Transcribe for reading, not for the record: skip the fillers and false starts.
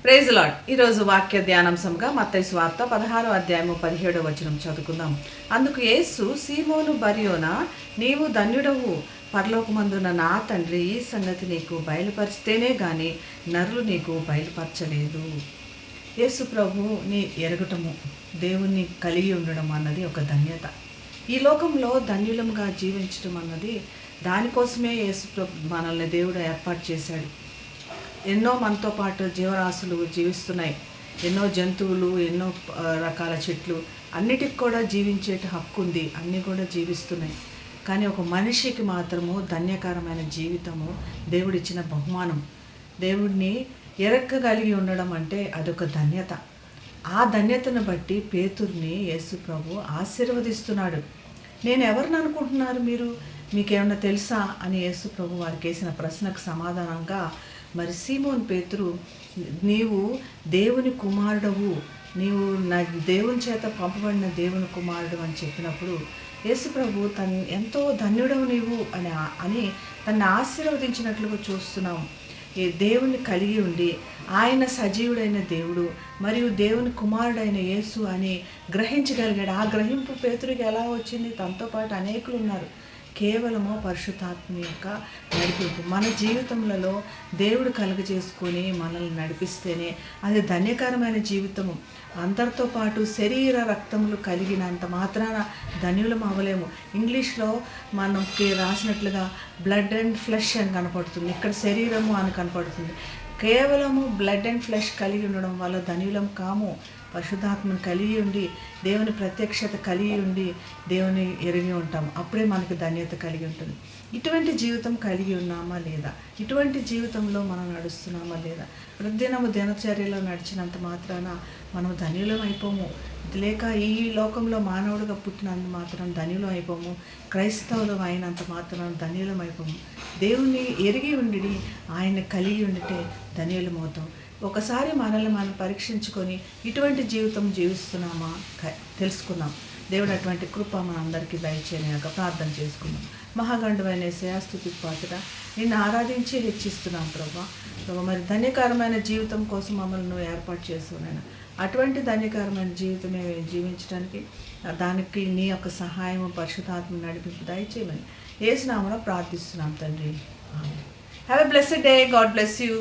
Praise lord. ఈరోజు వాక్య ధ్యానాంశంగా మత్తయి సువార్త 16వ అధ్యాయము 17వ వచనం చదువుకుందాం. అందుకు యేసు, సీమోను బర్యోనా, నీవు ధన్యుడవు, పరలోకమందున్న నా తండ్రి ఈ సంగతి నీకు బయలుపరిచితేనే గాని నరులు నీకు బయలుపరచలేదు. యేసు ప్రభుని ఎరగటము, దేవుణ్ణి కలిగి ఉండడం అన్నది ఒక ధన్యత. ఈ లోకంలో ధన్యులముగా జీవించడం అన్నది దానికోసమే యేసు ప్రభు మనల్ని దేవుడు ఏర్పాటు చేశాడు. ఎన్నో మనతో పాటు జీవరాశులు జీవిస్తున్నాయి. ఎన్నో జంతువులు, ఎన్నో రకాల చెట్లు, అన్నిటికి కూడా జీవించే హక్కు ఉంది. అన్నీ కూడా జీవిస్తున్నాయి. కానీ ఒక మనిషికి మాత్రము ధన్యకరమైన జీవితము దేవుడిచ్చిన బహుమానం. దేవుడిని ఎరక్కగలిగి ఉండడం అంటే అదొక ధన్యత. ఆ ధన్యతను బట్టి పేతురుని యేసు ప్రభు ఆశీర్వదిస్తున్నాడు. నేను ఎవరిని అనుకుంటున్నారు మీరు? మీకేమన్నా తెలుసా అని యేసు ప్రభు వారికి వేసిన ప్రశ్నకు సమాధానంగా, మరి సీమోన్ పేతురు, నీవు దేవుని కుమారుడవు, నీవు నా దేవుని చేత పంపబడిన దేవుని కుమారుడు అని చెప్పినప్పుడు యేసు ప్రభు ఎంతో ధన్యుడవు నీవు అని తన్ని ఆశీర్వదించినట్లుగా చూస్తున్నాము. ఈ దేవుని కలిగి ఉండి ఆయన సజీవుడైన దేవుడు మరియు దేవుని కుమారుడైన యేసు అని గ్రహించగలిగాడు. ఆ గ్రహింపు పేతురికి ఎలా వచ్చింది? తనతో పాటు అనేకులు ఉన్నారు. కేవలము పరిశుద్ధాత్మ యొక్క నడిపింపు. మన జీవితంలో దేవుడు కలుగజేసుకొని మనల్ని నడిపిస్తేనే అది ధన్యకరమైన జీవితము. అందరితో పాటు శరీర రక్తములు కలిగినంత మాత్రాన ధన్యులం అవ్వలేము. ఇంగ్లీష్లో మనకి రాసినట్లుగా బ్లడ్ అండ్ ఫ్లెష్ అని కనపడుతుంది, ఇక్కడ శరీరము అని కనపడుతుంది. కేవలము బ్లడ్ అండ్ ఫ్లెష్ కలిగి ఉండడం వల్ల ధన్యులం కాము. పరిశుద్ధాత్మను కలిగి ఉండి, దేవుని ప్రత్యక్షత కలిగి ఉండి, దేవుని ఎరిగి ఉంటాం. అప్పుడే మనకు ధన్యత కలిగి ఉంటుంది. ఇటువంటి జీవితం కలిగి ఉన్నామా లేదా? ఇటువంటి జీవితంలో మనం నడుస్తున్నామా లేదా? ప్రతిదినము దినచర్యలో నడిచినంత మాత్రాన మనం ధన్యులం అయిపోము. లేక ఈ లోకంలో మానవుడిగా పుట్టినంత మాత్రం ధన్యులం అయిపోము. క్రైస్తవులం అయినంత మాత్రం ధన్యులం అయిపోము. దేవుణ్ణి ఎరిగి ఉండి ఆయన్ని కలిగి ఉండితే ధన్యులం అవుతాం. ఒకసారి మనల్ని మనం పరీక్షించుకొని ఇటువంటి జీవితం జీవిస్తున్నామా తెలుసుకుందాం. దేవుడు అటువంటి కృప మనందరికీ దయచేయక ప్రార్థన చేసుకుందాం. మహాగండమైన యేసయ్య, పాత్ర నిన్ను ఆరాధించి హెచ్చిస్తున్నాం ప్రభా. మరి ధన్యకరమైన జీవితం కోసం మమ్మల్ని నువ్వు ఏర్పాటు చేస్తున్నాను. అటువంటి ధన్యకరమైన జీవితమే జీవించడానికి దానికి నీ యొక్క సహాయము, పరిశుద్ధాత్మ నడిపింపు దయచేయమని యేసు నామమున ప్రార్థిస్తున్నాం తండ్రి. Have a blessed day. God bless you.